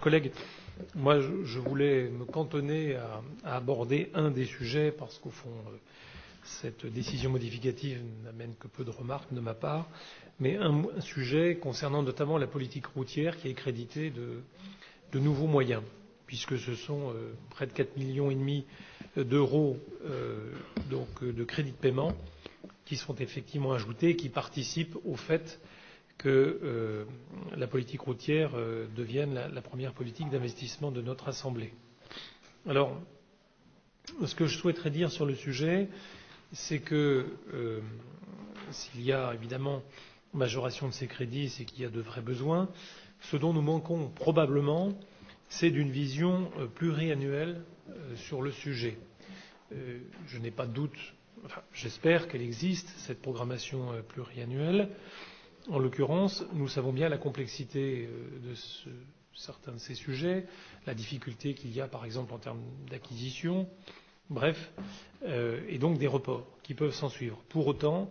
Collègues, moi je voulais me cantonner à aborder un des sujets parce qu'au fond cette décision modificative n'amène que peu de remarques de ma part, mais un sujet concernant notamment la politique routière qui est créditée de nouveaux moyens, puisque ce sont près de 4,5 millions d'euros de crédits de paiement qui sont effectivement ajoutés et qui participent au fait que la politique routière devienne la première politique d'investissement de notre Assemblée. Alors, ce que je souhaiterais dire sur le sujet, c'est que s'il y a évidemment majoration de ces crédits, c'est qu'il y a de vrais besoins. Ce dont nous manquons probablement, c'est d'une vision pluriannuelle sur le sujet. Je n'ai pas de doute, enfin, j'espère qu'elle existe, cette programmation pluriannuelle. En l'occurrence, nous savons bien la complexité de certains de ces sujets, la difficulté qu'il y a par exemple en termes d'acquisition, bref, et donc des reports qui peuvent s'en suivre. Pour autant,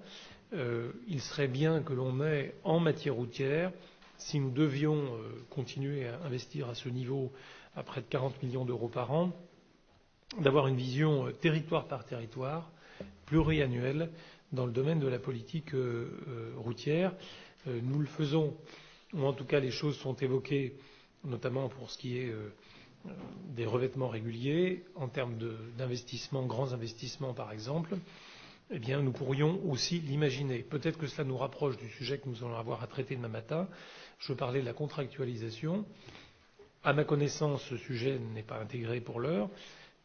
il serait bien que l'on ait en matière routière, si nous devions continuer à investir à ce niveau à près de 40 millions d'euros par an, d'avoir une vision territoire par territoire, pluriannuelle, dans le domaine de la politique routière. Nous le faisons, ou en tout cas les choses sont évoquées, notamment pour ce qui est des revêtements réguliers, en termes d'investissements, grands investissements par exemple. Eh bien, nous pourrions aussi l'imaginer. Peut-être que cela nous rapproche du sujet que nous allons avoir à traiter demain matin. Je parlais de la contractualisation. À ma connaissance, ce sujet n'est pas intégré pour l'heure.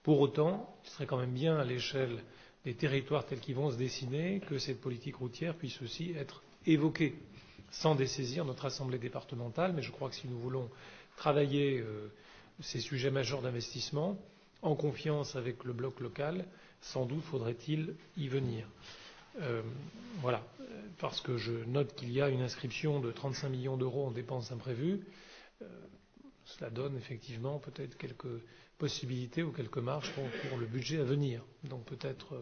Pour autant, il serait quand même bien à l'échelle des territoires tels qu'ils vont se dessiner que cette politique routière puisse aussi être évoquée, sans dessaisir notre Assemblée départementale. Mais je crois que si nous voulons travailler ces sujets majeurs d'investissement, en confiance avec le bloc local, sans doute faudrait-il y venir. Voilà, parce que je note qu'il y a une inscription de 35 millions d'euros en dépenses imprévues. Cela donne effectivement peut-être quelques possibilités ou quelques marges pour le budget à venir. Donc peut-être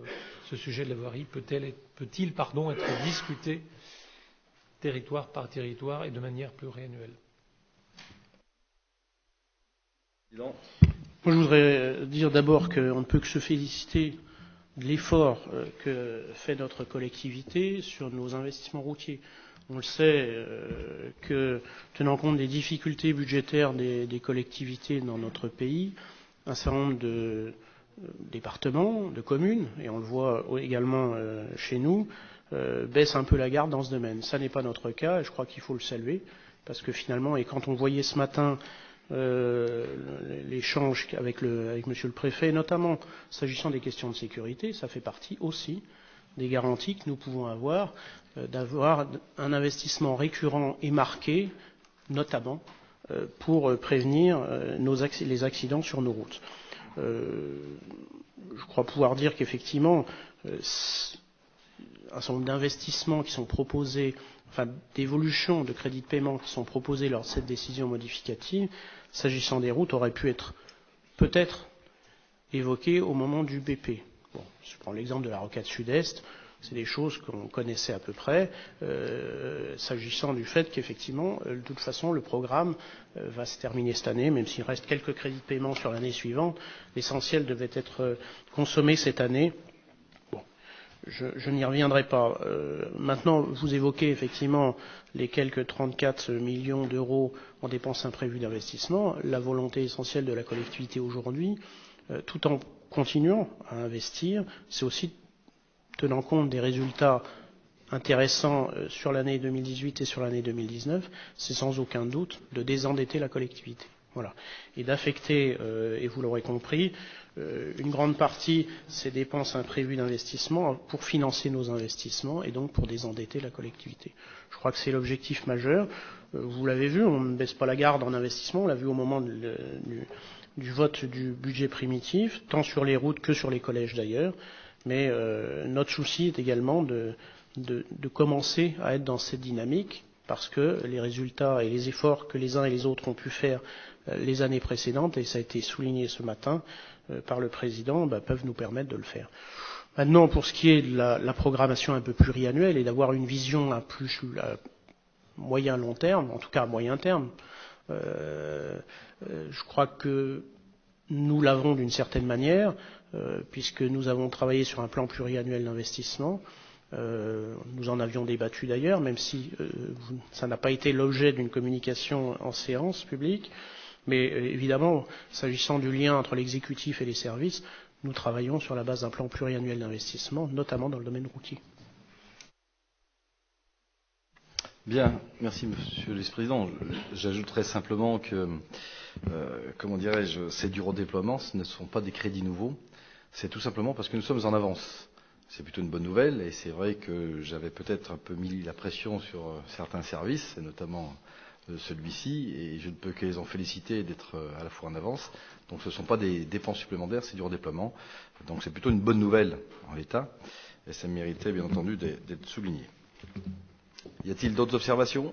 ce sujet de la voirie peut-il être discuté territoire par territoire et de manière pluriannuelle. Moi, je voudrais dire d'abord qu'on ne peut que se féliciter de l'effort que fait notre collectivité sur nos investissements routiers. On le sait que, tenant compte des difficultés budgétaires des collectivités dans notre pays, un certain nombre de départements, de communes, et on le voit également chez nous, baissent un peu la garde dans ce domaine. Ça n'est pas notre cas, et je crois qu'il faut le saluer, parce que finalement, et quand on voyait ce matin l'échange avec Monsieur le Préfet, notamment s'agissant des questions de sécurité, ça fait partie aussi des garanties que nous pouvons avoir, d'avoir un investissement récurrent et marqué, notamment pour prévenir les accidents sur nos routes. Je crois pouvoir dire qu'effectivement, un certain nombre d'investissements qui sont proposés, enfin d'évolutions de crédits de paiement qui sont proposés lors de cette décision modificative, s'agissant des routes, auraient pu être peut-être évoqués au moment du BP. Bon, je prends l'exemple de la rocade sud-est, c'est des choses qu'on connaissait à peu près, s'agissant du fait qu'effectivement, de toute façon, le programme va se terminer cette année, même s'il reste quelques crédits de paiement sur l'année suivante. L'essentiel devait être consommé cette année. Bon, je n'y reviendrai pas. Maintenant, vous évoquez effectivement les quelques 34 millions d'euros en dépenses imprévues d'investissement. La volonté essentielle de la collectivité aujourd'hui, tout en continuant à investir, c'est aussi tenant compte des résultats intéressants sur l'année 2018 et sur l'année 2019, c'est sans aucun doute de désendetter la collectivité. Voilà. Et d'affecter, et vous l'aurez compris, une grande partie de ces dépenses imprévues d'investissement pour financer nos investissements et donc pour désendetter la collectivité. Je crois que c'est l'objectif majeur. Vous l'avez vu, on ne baisse pas la garde en investissement, on l'a vu au moment du vote du budget primitif, tant sur les routes que sur les collèges d'ailleurs. Mais notre souci est également de commencer à être dans cette dynamique parce que les résultats et les efforts que les uns et les autres ont pu faire les années précédentes, et ça a été souligné ce matin par le Président, peuvent nous permettre de le faire. Maintenant, pour ce qui est de la programmation un peu pluriannuelle et d'avoir une vision à moyen long terme, en tout cas à moyen terme, Je crois que nous l'avons d'une certaine manière, puisque nous avons travaillé sur un plan pluriannuel d'investissement. Nous en avions débattu d'ailleurs, même si ça n'a pas été l'objet d'une communication en séance publique. Mais évidemment, s'agissant du lien entre l'exécutif et les services, nous travaillons sur la base d'un plan pluriannuel d'investissement, notamment dans le domaine routier. Bien, merci Monsieur le Vice-président. J'ajouterais simplement que, comment dirais-je, c'est du redéploiement, ce ne sont pas des crédits nouveaux, c'est tout simplement parce que nous sommes en avance. C'est plutôt une bonne nouvelle, et c'est vrai que j'avais peut-être un peu mis la pression sur certains services, et notamment celui-ci, et je ne peux que les en féliciter d'être à la fois en avance. Donc ce ne sont pas des dépenses supplémentaires, c'est du redéploiement. Donc c'est plutôt une bonne nouvelle en l'état, et ça méritait bien entendu d'être souligné. Y a-t-il d'autres observations ?